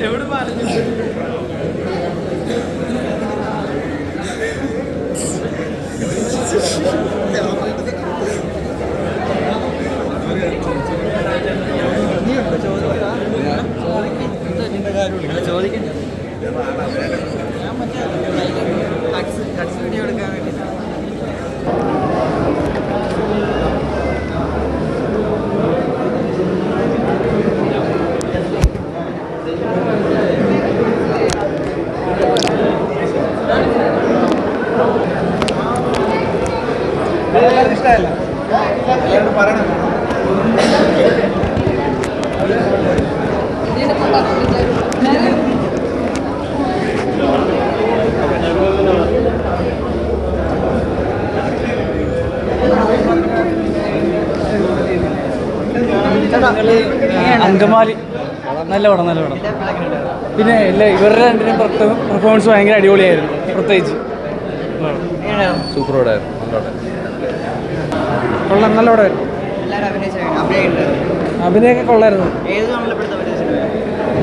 എവിടെ പറഞ്ഞു ചോദിക്കണ്ടേ ഞാൻ മറ്റേ കട്സ് വീഡിയോ എടുക്കാൻ വേണ്ടി ഇഷ്ടമല്ല എല്ലാവരും പറയണം അങ്കമാലി നല്ല പടം നല്ല പടം. പിന്നെ ഇല്ല ഇവരുടെ രണ്ടിനും പെർഫോമൻസ് ഭയങ്കര അടിപൊളിയായിരുന്നു. പ്രത്യേകിച്ച് സൂപ്പർ പടമായിരുന്നു. കൊള്ളാം, നല്ല പടമായിരുന്നു. അഭിനയൊക്കെ കൊള്ളായിരുന്നു.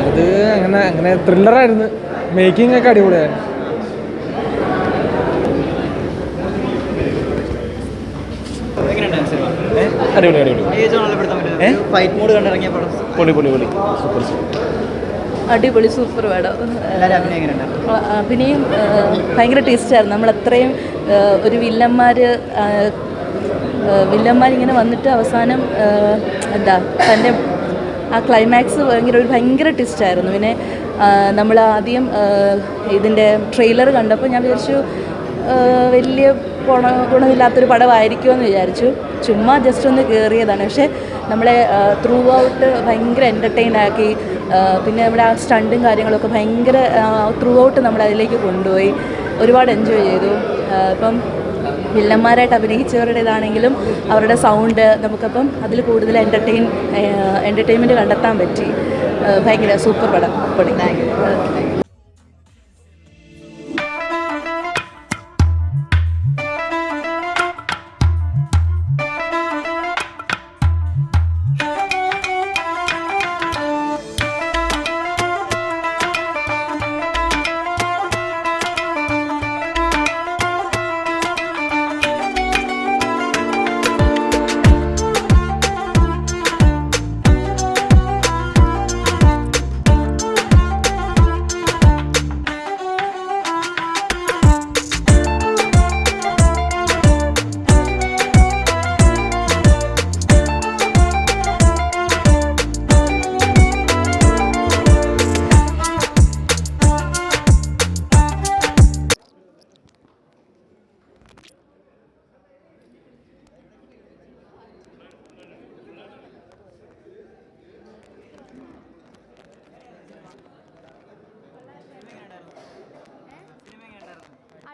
അത് അങ്ങനെ ത്രില്ലറായിരുന്നു. മേക്കിംഗ് ഒക്കെ അടിപൊളിയായിരുന്നു. അടിപൊളി അടിപൊളി സൂപ്പർ പടം. അഭിനയം ഭയങ്കര ടേസ്റ്റായിരുന്നു. നമ്മളത്രയും ഒരു വില്ലന്മാരിങ്ങനെ വന്നിട്ട് അവസാനം എന്താ തൻ്റെ ആ ക്ലൈമാക്സ് ഭയങ്കര ട്വിസ്റ്റായിരുന്നു. പിന്നെ നമ്മൾ ആദ്യം ഇതിൻ്റെ ട്രെയിലർ കണ്ടപ്പോൾ ഞാൻ വിചാരിച്ചു വലിയ ഗുണമില്ലാത്തൊരു പടമായിരിക്കുമെന്ന് വിചാരിച്ചു. ചുമ്മാ ജസ്റ്റ് ഒന്ന് കയറിയതാണ്. പക്ഷേ നമ്മളെ ത്രൂ ഔട്ട് ഭയങ്കര എൻ്റർടൈൻ ആക്കി. പിന്നെ നമ്മുടെ ആ സ്റ്റണ്ടും കാര്യങ്ങളൊക്കെ ഭയങ്കര ത്രൂ ഔട്ട് നമ്മളതിലേക്ക് കൊണ്ടുപോയി. ഒരുപാട് എൻജോയ് ചെയ്തു. ഇപ്പം വില്ലന്മാരായിട്ട് അഭിനയിച്ചവരുടേതാണെങ്കിലും അവരുടെ സൗണ്ട് നമുക്കപ്പം അതിൽ കൂടുതൽ എൻ്റർടൈൻമെൻറ്റ് കണ്ടെത്താൻ പറ്റി. ഭയങ്കര സൂപ്പർ പടം. Thank you.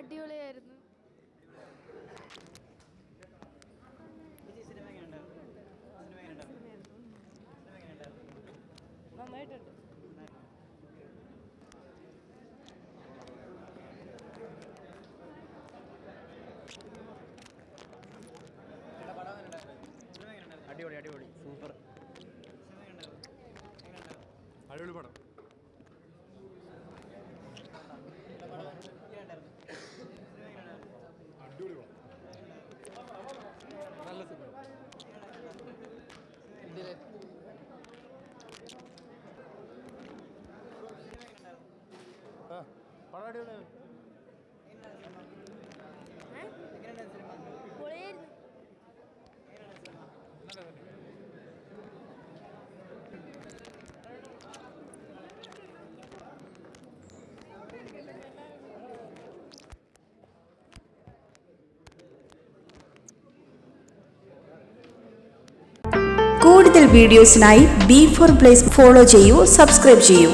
അടിപൊളിയായിരുന്നു. നന്നായിട്ടുണ്ട്. അടിപൊളി സൂപ്പർ അടിപൊളി പടം. നല്ല സിനിമ. പടം അടിപൊളിയാണ്. കൂടുതൽ വീഡിയോസിനായി B4 Place ഫോളോ ചെയ്യൂ, സബ്സ്ക്രൈബ് ചെയ്യൂ.